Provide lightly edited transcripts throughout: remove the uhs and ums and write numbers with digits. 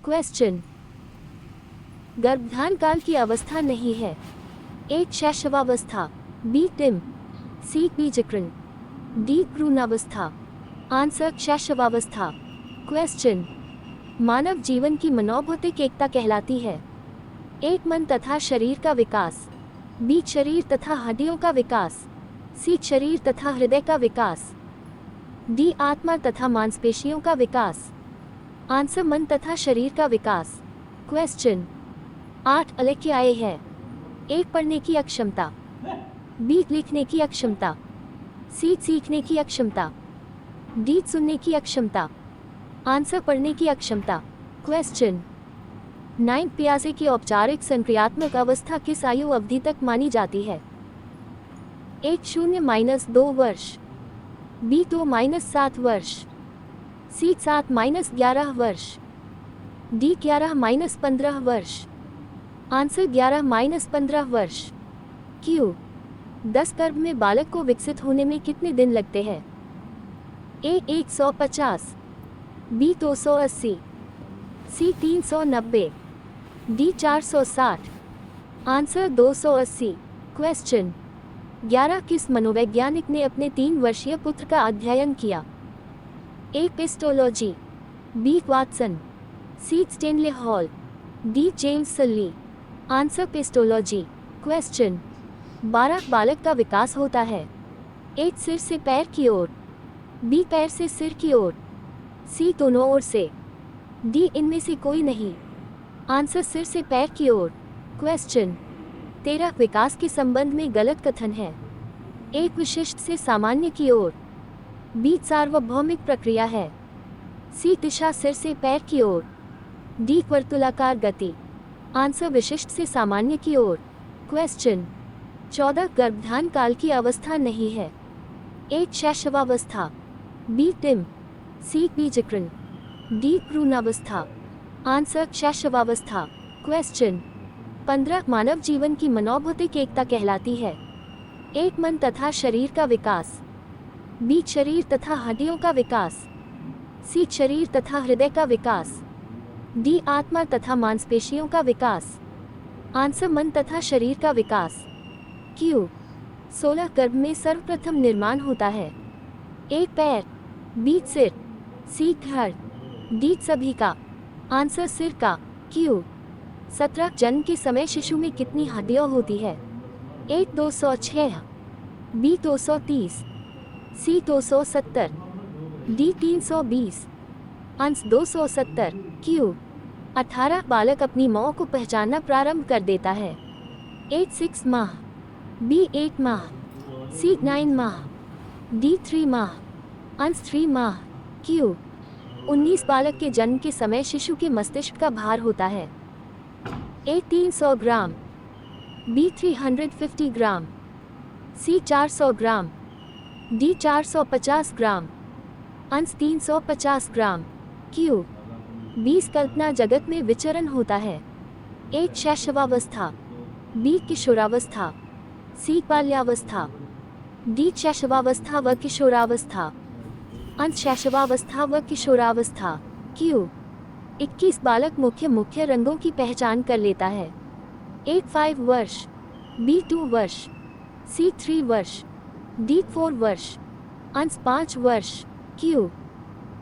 Question. गर्भधान काल की अवस्था नहीं है। ए शैशवावस्था, बी टिम, सी बीजकरण, डी भ्रूणावस्था। आंसर शैशवावस्था। क्वेश्चन। मानव जीवन की मनोभौतिक एकता कहलाती है। एक मन तथा शरीर का विकास, बी शरीर तथा हड्डियों का विकास, सी शरीर तथा हृदय का विकास, डी आत्मा तथा मांसपेशियों का विकास। आंसर मन तथा शरीर का विकास। क्वेश्चन। 8 अलग क्या है। एक पढ़ने की अक्षमता, बी लिखने की अक्षमता, सी सीखने की अक्षमता, डी सुनने की अक्षमता। आंसर पढ़ने की अक्षमता। क्वेश्चन। 9 प्यासे की औपचारिक संक्रियात्मक अवस्था किस आयु अवधि तक मानी जाती है। 1 0-2 वर्ष, बी 2-7 वर्ष, सी 7-11 वर्ष, डी 11-15 वर्ष। आंसर 11-15 वर्ष। क्यू। 10 गर्भ में बालक को विकसित होने में कितने दिन लगते हैं। ए 150, बी 280, सी 390, डी 460। आंसर 280। क्वेश्चन। 11 किस मनोवैज्ञानिक ने अपने 3 वर्षीय पुत्र का अध्ययन किया। A Pestalozzi, B Watson, C Stanley Hall, D James Sully. Answer Pestalozzi. Question. 12 बालक का विकास होता है। ए सिर से पैर की ओर, बी पैर से सिर की ओर, सी दोनों ओर से, डी इनमें से कोई नहीं। आंसर सिर से पैर की ओर। क्वेश्चन। 13 विकास के संबंध में गलत कथन है। एक विशिष्ट से सामान्य की ओर, बी सार्वभौमिक प्रक्रिया है, सी दिशा सिर से पैर की ओर, डी वर्तुलाकार गति। आंसर विशिष्ट से सामान्य की ओर। क्वेश्चन। 14 गर्भधान काल की अवस्था नहीं है। एक शैशवावस्था, बी टिम, सी बीजकरण, डी भ्रूणावस्था। आंसर शैशवावस्था। क्वेश्चन। 15 मानव जीवन की मनोभौतिक एकता कहलाती है। एक मन तथा शरीर का विकास, बी शरीर तथा हड्डियों का विकास, सी शरीर तथा हृदय का विकास, डी आत्मा तथा मांसपेशियों का विकास। आंसर मन तथा शरीर का विकास। क्यू। 16 गर्भ में सर्वप्रथम निर्माण होता है। एक पैर, बी सिर, सी धड़, डी सभी का। आंसर सिर का। क्यू। 17 जन्म के समय शिशु में कितनी हड्डियां होती है। ए 206, बी 230, सी 270, डी 320। आंसर 270। क्यू। 18 बालक अपनी मां को पहचानना प्रारंभ कर देता है। ए 6 माह, बी 8 माह, सी 9 माह, डी 3 माह। आंसर 3 माह। क्यू। 19 बालक के जन्म के समय शिशु के मस्तिष्क का भार होता है। ए 300 ग्राम, बी 350 ग्राम, सी 400 ग्राम, डी 450 ग्राम। आंसर 350 ग्राम। क्यू। 20 कल्पना जगत में विचरण होता है। ए शैशवावस्था, बी किशोरावस्था, सी बाल्यावस्था, डी शैशवावस्था व किशोरावस्था। अंत शैशवावस्था व किशोरावस्था। क्यू। 21 बालक मुख्य रंगों की पहचान कर लेता है। ए 5 वर्ष, बी 2 वर्ष, सी 3 वर्ष, डी 4 वर्ष। अंत 5 वर्ष। क्यू।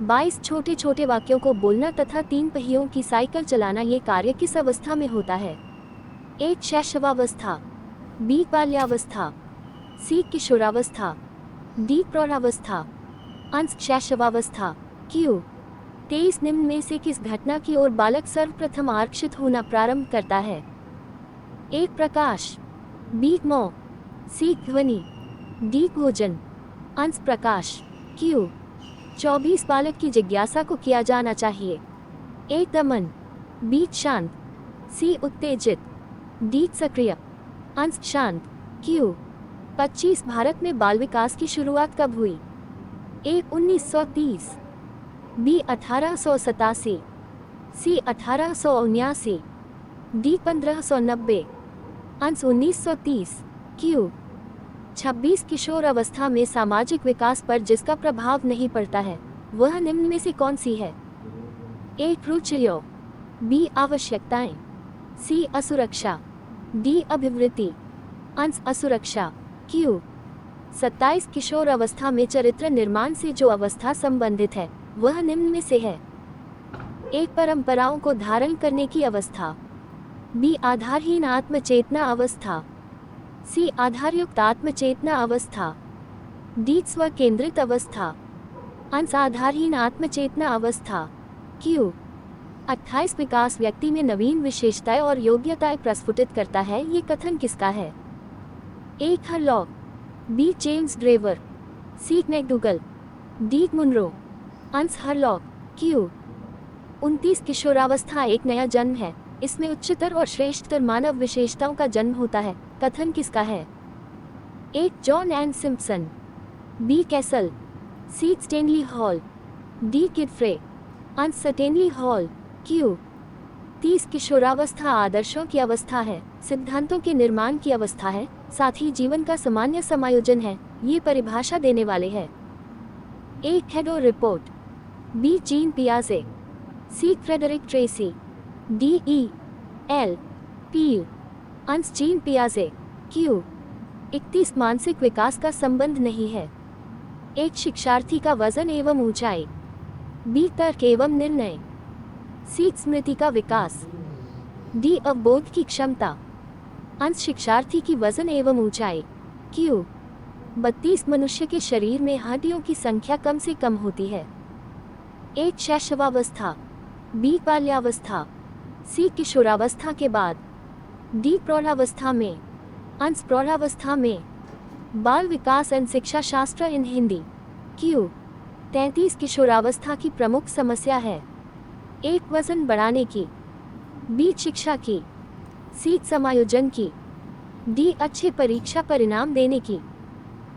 22 छोटे छोटे वाक्यों को बोलना तथा 3 पहियों की साइकिल चलाना ये कार्य किस अवस्था में होता है। ए शैशवावस्था, बी बाल्यावस्था, सी किशोरावस्था, डी प्रौढ़ावस्था। अंश शैशवावस्था। क्यू। 23 निम्न में से किस घटना की ओर बालक सर्वप्रथम आकर्षित होना प्रारंभ करता है। ए प्रकाश, बी मौ, सी ध्वनि, डी भोजन। अंश प्रकाश। क्यू। 24 बालक की जिज्ञासा को किया जाना चाहिए। ए दमन, बी शांत, सी उत्तेजित, डी सक्रिय। अंश शांत। क्यू। 25 भारत में बाल विकास की शुरुआत कब हुई। ए 1930, बी 1887, सी 1879, डी 1590। अंश 1930। क्यू। 26 किशोर अवस्था में सामाजिक विकास पर जिसका प्रभाव नहीं पड़ता है वह निम्न में से कौन सी है। ए रुचियो, बी आवश्यकताएं, सी असुरक्षा, डी अभिवृत्ति। अंश असुरक्षा। क्यू 27 किशोर अवस्था में चरित्र निर्माण से जो अवस्था संबंधित है वह निम्न में से है। एक परंपराओं को धारण करने की अवस्था, बी आधारहीन आत्मचेतना अवस्था, सी आधारयुक्त आत्मचेतना अवस्था, डी स्व केंद्रित अवस्था। अंश आधारहीन आत्मचेतना अवस्था। क्यू 28 विकास व्यक्ति में नवीन विशेषताएं और योग्यताएं प्रस्फुटित करता है। ये कथन किसका है? ए हरलॉक, बी जेम्स ड्रेवर, सी मैकडूगल, डी मुनरो। अंश हरलॉक। क्यू 29 किशोरावस्था एक नया जन्म है, इसमें उच्चतर और श्रेष्ठतर मानव विशेषताओं का जन्म होता है। कथन किसका है? A John and Simpson, B Castle, C Stanley Hall, D किडफ्रे। Answer Stanley hall. क्यू 30 किशोरावस्था आदर्शों की अवस्था है, सिद्धांतों के निर्माण की अवस्था है, साथ ही जीवन का सामान्य समायोजन है। ये परिभाषा देने वाले हैं A Hadow report, B Jean पियाजे, C Frederick Tracy, D E L Peel. अंश जीन पियाजे। क्यू 31 मानसिक विकास का संबंध नहीं है। एक शिक्षार्थी का वजन एवं ऊंचाई, बी तर्क एवं निर्णय, सी स्मृति का विकास, डी अवबोध की क्षमता। अंश शिक्षार्थी की वजन एवं ऊंचाई। क्यू 32 मनुष्य के शरीर में हड्डियों की संख्या कम से कम होती है। एक शैशवावस्था, बी बाल्यावस्था, सी किशोरावस्था के बाद, डी प्रौढ़ावस्था में। अंश प्रौढ़ावस्था में। बाल विकास एवं शिक्षा शास्त्र इन हिंदी। क्यू 33 किशोरावस्था की प्रमुख समस्या है। एक वजन बढ़ाने की, बी शिक्षा की, सी समायोजन की, डी अच्छे परीक्षा परिणाम देने की।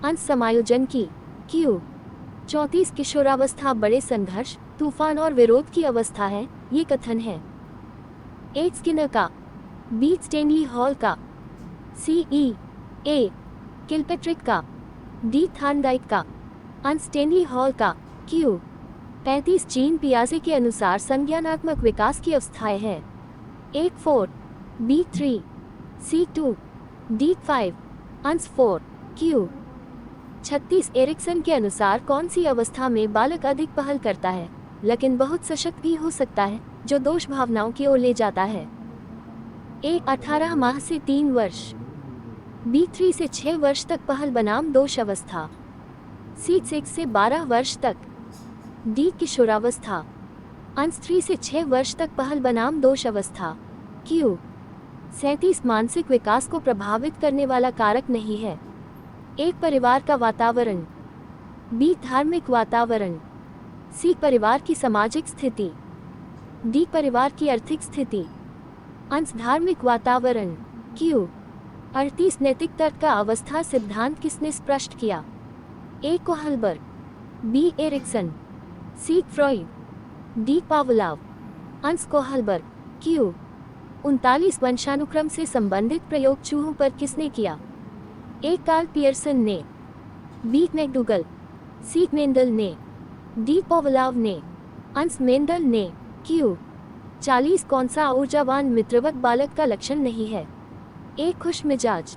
अंश समायोजन की। क्यू 34 किशोरावस्था बड़े संघर्ष, तूफान और विरोध की अवस्था है। ये कथन है ए स्किनर का, बी स्टेनली हॉल का, सी ई ए किलपेट्रिक का, डी थार्नडाइक का। अंश स्टेनली हॉल का। क्यू 35 जीन पियाजे के अनुसार संज्ञानात्मक विकास की अवस्थाएं है। ए 4, बी 3, सी 2, डी 5। अंश 4। क्यू 36 एरिक्सन के अनुसार कौन सी अवस्था में बालक अधिक पहल करता है लेकिन बहुत सशक्त भी हो सकता है, जो दोष भावनाओं की ओर ले जाता है? ए 18 माह से 3 वर्ष, बी 3 से 6 वर्ष तक पहल बनाम दोष अवस्था, सी 6 से 12 वर्ष तक, डी किशोरावस्था। अंश 3 से 6 वर्ष तक पहल बनाम दोष अवस्था। क्यू 37 मानसिक विकास को प्रभावित करने वाला कारक नहीं है। एक परिवार का वातावरण, बी धार्मिक वातावरण, सी परिवार की सामाजिक स्थिति, डी परिवार की आर्थिक स्थिति। अंश धार्मिक वातावरण। क्यू 38 नैतिक तर्क का अवस्था सिद्धांत किसने स्पष्ट किया? ए कोहलबर्ग, बी एरिक्सन, सी फ्रॉइड, डी पावलोव। अंश कोहलबर्ग। क्यू 39 वंशानुक्रम से संबंधित प्रयोग चूहों पर किसने किया? ए कार्ल पियर्सन ने, बी मैकडूगल, सी मेंडल ने, डी पावलोव ने। अंश मेंडल ने। क्यू 40 कौन सा ऊर्जावान मित्रवत बालक का लक्षण नहीं है? ए खुश मिजाज,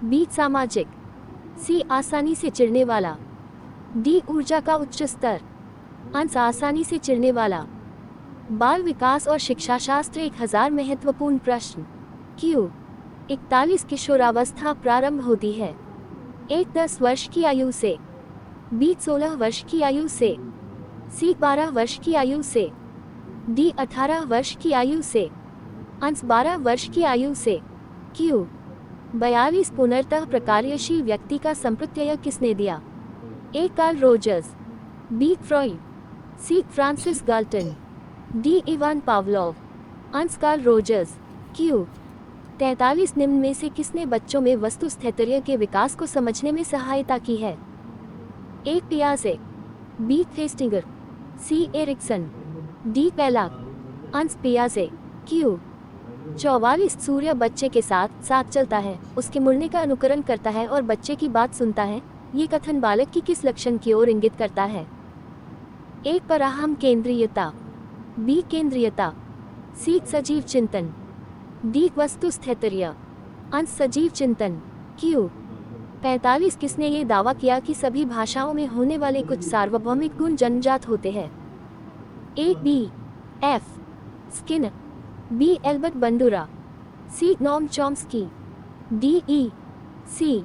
बी सामाजिक, सी आसानी से चिढ़ने वाला, डी ऊर्जा का उच्च स्तर। अंश आसानी से चिढ़ने वाला। बाल विकास और शिक्षा शास्त्र 1000 महत्वपूर्ण प्रश्न। क्यू 41 किशोरावस्था प्रारंभ होती है। एक 10 वर्ष की आयु से, बी 16 वर्ष की आयु से, सी 12 वर्ष की आयु से, डी 18 वर्ष की आयु से। अंश 12 वर्ष की आयु से। क्यू 42 पुनर्तः प्रकार्यशील व्यक्ति का संप्रत्यय किसने दिया? A Carl Rogers, B Freud, C Francis Galton, D Ivan Pavlov. Answer Carl Rogers. Q 43 निम्न में से किसने बच्चों में वस्तु स्थैर्य के विकास को समझने में सहायता की है? ए पियाजे, बी फेस्टिंगर, सी एरिक्सन, डी पेलाक। अंश पियाजे। क्यू 44 सूर्य बच्चे के साथ साथ चलता है, उसके मुड़ने का अनुकरण करता है और बच्चे की बात सुनता है। ये कथन बालक की किस लक्षण की ओर इंगित करता है? ए पराहम केंद्रीयता, बी केंद्रीयता, सी सजीव चिंतन, डी वस्तु स्थैर्य, अंश सजीव चिंतन। क्यू 45 किसने ये दावा किया कि सभी भाषाओं में होने वाले कुछ सार्वभौमिक गुण जन्मजात होते हैं? A B F Skinner, B Albert Bandura, C नॉर्म Chomsky, D E C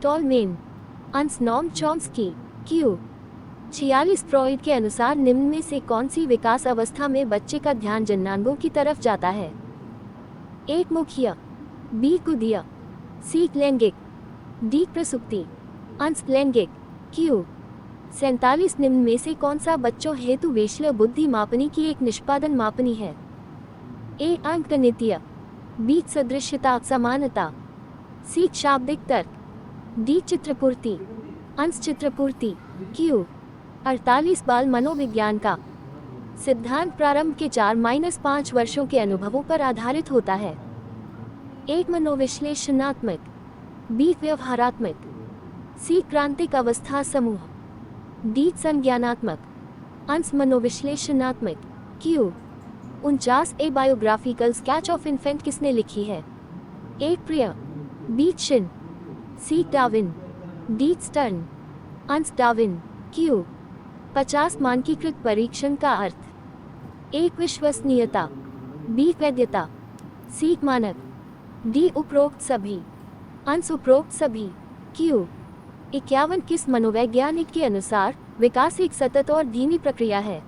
Tolman, अंश नॉर्म चॉम्स्की। क्यू 46 फ्रॉइड के अनुसार निम्न में से कौन सी विकास अवस्था में बच्चे का ध्यान जन्नांगों की तरफ जाता है? एक मुखिया, बी कुदिया, सी लैंगिक, डी प्रसुप्ति, अंश लैंगिक। क्यू 47 निम्न में से कौन सा बच्चों हेतु वेश्य बुद्धि मापनी की एक निष्पादन मापनी है? ए अंकगणितीय, बी सदृश्यता समानता, सी शाब्दिक तर्क, डी चित्रपूर्ति, अंश चित्रपूर्ति। क्यू 48 बाल मनोविज्ञान का सिद्धांत प्रारंभ के 4-5 वर्षों के अनुभवों पर आधारित होता है। एक मनोविश्लेषणात्मक, बी व्यवहारात्मक, सी क्रांतिक अवस्था समूह, डी संज्ञानात्मक, अंश मनोविश्लेषणात्मक। Q 49 a biographical sketch of infant किसने लिखी है? A Preyer, B Shinn, C Darwin, D Stern, अंश डार्विन। क्यू 50 मानकीकृत परीक्षण का अर्थ? एक विश्वसनीयता, बी वैधता, सी मानक, डी उपरोक्त सभी, अंश उपरोक्त सभी। क्यू 51 किस मनोवैज्ञानिक के अनुसार विकास एक सतत और धीमी प्रक्रिया है?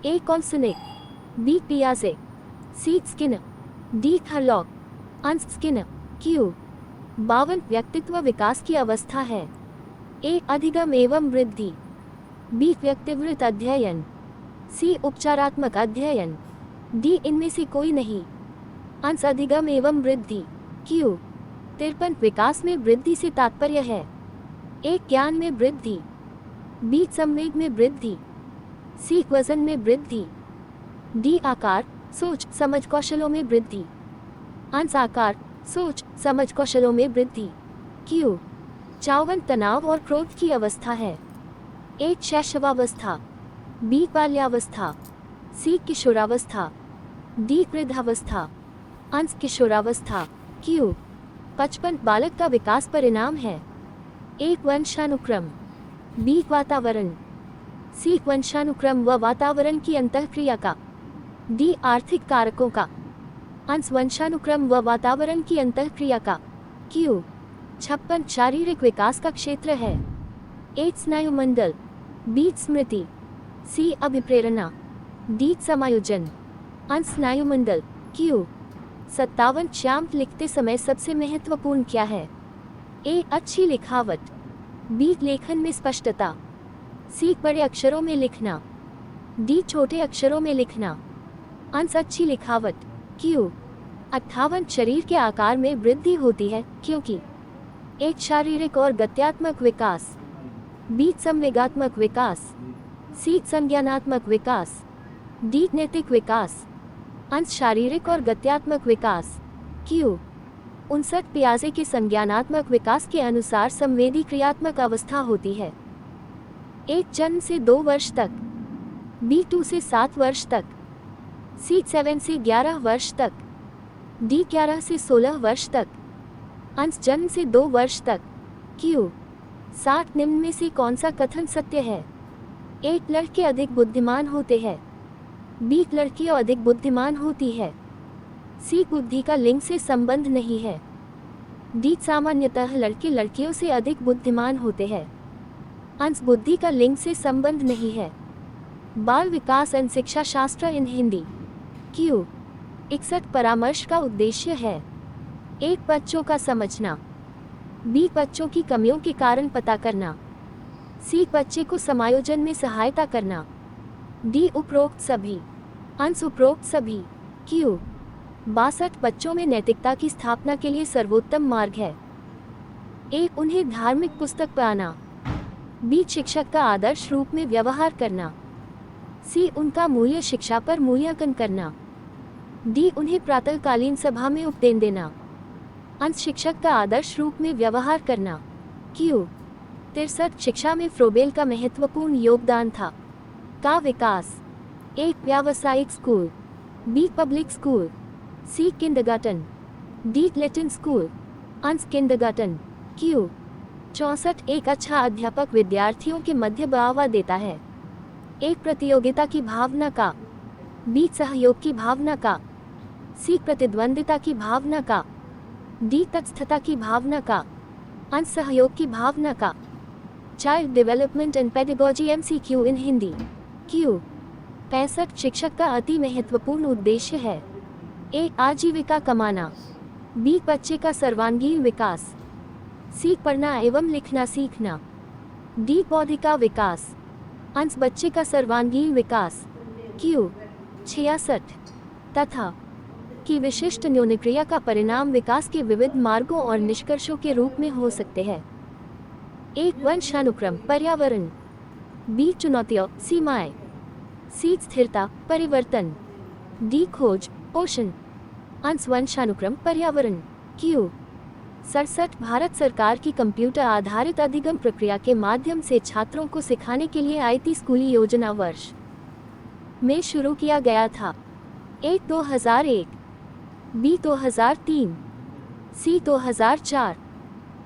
ए कॉन्सनिक, बी पियाजे, सी स्किनर, डी थर्लॉक, अंश स्किनर। क्यू 52 व्यक्तित्व विकास की अवस्था है? ए अधिगम एवं वृद्धि, बी व्यक्तिवृत्त अध्ययन, सी उपचारात्मक अध्ययन, डी इनमें से कोई नहीं, अंश अधिगम एवं वृद्धि। क्यू 53 विकास में वृद्धि से तात्पर्य है? ए ज्ञान में वृद्धि, बी संवेग में वृद्धि, सी वजन में वृद्धि, डी आकार सोच समझ कौशलों में वृद्धि, अंश आकार सोच समझ कौशलों में वृद्धि। क्यू 54 तनाव और क्रोध की अवस्था है? ए शैशवावस्था, बी बाल्यावस्था, सी किशोरावस्था, डी वृद्धावस्था, अंश किशोरावस्था। क्यू 55 बालक का विकास परिणाम है? एक वंशानुक्रम, बी वातावरण, सी वंशानुक्रम व वातावरण की अंतःक्रिया का, डी आर्थिक कारकों का, अंश वंशानुक्रम व वातावरण की अंतःक्रिया का। क्यू 56 शारीरिक विकास का क्षेत्र है? ए स्नायुमंडल, बी स्मृति, सी अभिप्रेरणा, डी समायोजन, अंश स्नायुमंडल। क्यू 57 श्याम लिखते समय सबसे महत्वपूर्ण क्या है? ए अच्छी लिखावट, बी लेखन में स्पष्टता, सी बड़े अक्षरों में लिखना, डी छोटे अक्षरों में लिखना, अंश अच्छी लिखावट। क्यू 58 शरीर के आकार में वृद्धि होती है क्योंकि? एक शारीरिक और गत्यात्मक विकास, बी संवेगात्मक विकास, सी संज्ञानात्मक विकास, डी नैतिक विकास, अंश शारीरिक और गत्यात्मक विकास। क्यू 59 पियाजे के संज्ञानात्मक विकास के अनुसार संवेदी क्रियात्मक अवस्था होती है? एक जन्म से 2 वर्ष तक, बी 2 से 7 वर्ष तक, सी 7 से 11 वर्ष तक, डी 11 से 16 वर्ष तक, अंश जन्म से 2 वर्ष तक। क्यू 60 निम्न में से कौन सा कथन सत्य है? एक लड़के अधिक बुद्धिमान होते हैं, बी लड़कियां अधिक बुद्धिमान होती है, सी बुद्धि का लिंग से संबंध नहीं है, डी सामान्यतः लड़के लड़कियों से अधिक बुद्धिमान होते हैं, अंश बुद्धि का लिंग से संबंध नहीं है। बाल विकास एवं शिक्षा शास्त्र इन हिंदी। क्यू 61 परामर्श का उद्देश्य है? एक बच्चों का समझना, बी बच्चों की कमियों के कारण पता करना, सी बच्चे को समायोजन में सहायता करना, डी उपरोक्त सभी, अंश उपरोक्त सभी। क्यू 62 बच्चों में नैतिकता की स्थापना के लिए सर्वोत्तम मार्ग है? ए उन्हें धार्मिक पुस्तक पढ़ाना, बी शिक्षक का आदर्श रूप में व्यवहार करना, सी उनका मूल्य शिक्षा पर मूल्यांकन करना, डी उन्हें प्रातःकालीन सभा में उपदेश देना, अंश शिक्षक का आदर्श रूप में व्यवहार करना। क्यू 63 शिक्षा में फ्रोबेल का महत्वपूर्ण योगदान था? का विकास? एक व्यावसायिक स्कूल, बी पब्लिक स्कूल, सी किंडरगार्टन, डी लेटिन स्कूल, अंस किंडरगार्टन। क्यू 64 एक अच्छा अध्यापक विद्यार्थियों के मध्य बढ़ावा देता है। एक प्रतियोगिता की भावना का, बी सहयोग की भावना का, सी प्रतिद्वंदिता की भावना का, डी तटस्थता की भावना का, अंस सहयोग की भावना का। Child development and pedagogy MCQ in Hindi. Q 65 शिक्षक का अति महत्वपूर्ण उद्देश्य है। ए आजीविका कमाना, बी बच्चे का सर्वांगीण विकास, सी पढ़ना एवं लिखना सीखना, डी बौद्धिका विकास, अंश बच्चे का सर्वांगीण विकास। क्यू 66 तथा की विशिष्ट न्यूनक्रिया का परिणाम विकास के विविध मार्गों और निष्कर्षों के रूप में हो सकते हैं। एक वंशानुक्रम पर्यावरण, बी चुनौतियों सीमाएं, सी स्थिरता परिवर्तन, डी खोज पोषण, अंश वंशानुक्रम पर्यावरण। क्यू 67 भारत सरकार की कंप्यूटर आधारित अधिगम प्रक्रिया के माध्यम से छात्रों को सिखाने के लिए IT स्कूली योजना वर्ष में शुरू किया गया था। ए 2001, बी 2003, सी 2004,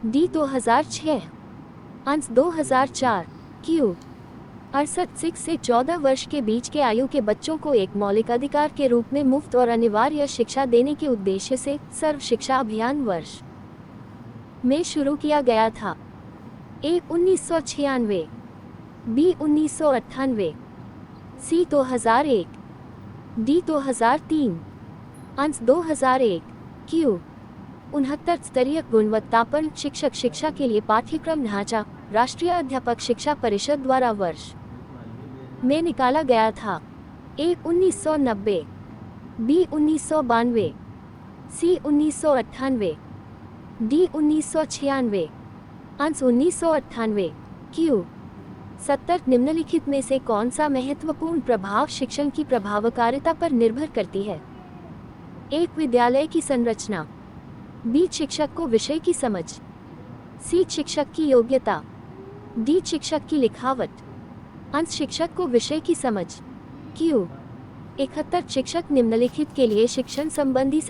डी 2006, अंश 2004। क्यू 68 से 14 वर्ष के बीच के आयु के बच्चों को एक मौलिक अधिकार के रूप में मुफ्त और अनिवार्य शिक्षा देने के उद्देश्य से सर्व शिक्षा अभियान वर्ष में शुरू किया गया था। ए 1996, बी 1998, सी 2001, डी 2003, अंश 2001। क्यू 69 स्तरीय गुणवत्तापूर्ण शिक्षक शिक्षा के लिए पाठ्यक्रम ढांचा राष्ट्रीय अध्यापक शिक्षा परिषद द्वारा वर्ष में निकाला गया था। ए 1990, बी 1992, सी 1998, डी 1996, अंश 1998। क्यू 70 निम्नलिखित में से कौन सा महत्वपूर्ण प्रभाव शिक्षण की प्रभावकारिता पर निर्भर करती है? एक विद्यालय की संरचना, बी शिक्षक को विषय की समझ, सी शिक्षक की योग्यता, डी शिक्षक की लिखावट, अंश शिक्षक को विषय की समझ। क्यू 71 शिक्षक निम्नलिखित के लिए शिक्षण संबंधी